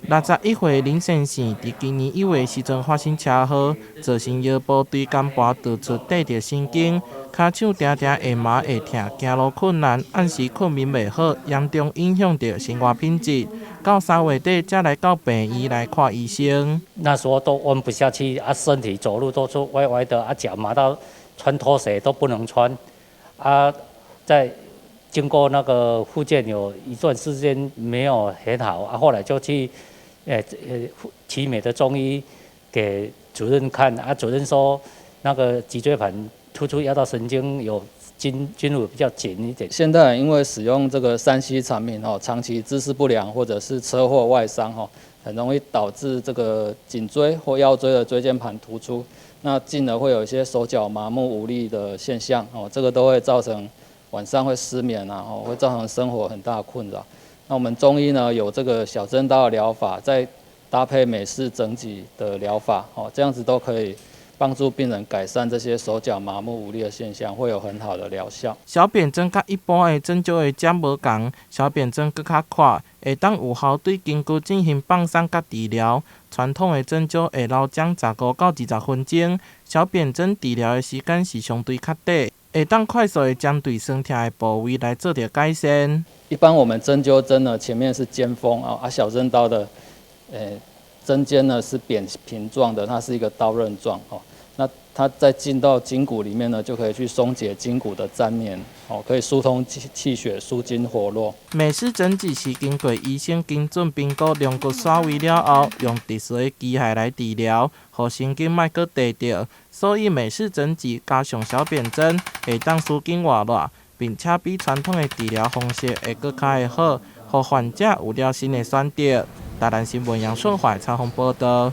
61岁林先生伫今年1月时阵发生车祸，造成腰部椎间盘突出带着神经，骹手常常会麻会痛，行路困难，按时困眠袂好，严重影响到生活品质。到3月底才来到病院来看医生。那时候都弯不下去啊，身体走路都是歪歪的啊，脚麻到穿拖鞋都不能穿啊，在经过那个复健有一段时间没有很好啊，后来就去奇美的中医给主任看啊，主任说那个脊椎盘突出压到神经有筋骨比较紧一点。现代人因为使用这个3C 产品长期姿势不良或者是车祸外伤很容易导致这个颈椎或腰椎的椎间盘突出，那进而会有一些手脚麻木无力的现象这个都会造成晚上会失眠会造成生活很大的困扰。那我们中医呢有这个小针刀的疗法，再搭配美式整脊的疗法这样子都可以帮助病人改善这些手脚麻木无力的现象，会有很好的疗效。小扁针甲一般的针灸的针无同，小扁针更较快，会当有效对筋骨进行放松甲治疗。传统的针灸会留针15到20分钟，小扁针治疗的时间是相对较短，会当快速的针对酸痛的部位来做到改善。一般我们针灸针呢，前面是尖锋小针刀的针尖呢是扁平状的，它是一个刀刃状那它在进到筋骨里面呢，就可以去松解筋骨的粘连可以疏通气血、舒筋活络。美式整脊是经过医生精准评估量骨刷位了后，用特殊的机械来治疗，让神经莫阁地着。所以美式整脊加上小扁针，会当舒筋活络，并且比传统的治疗方式会阁较会好，让患者有了新的选择。台南新闻杨顺怀采访报道。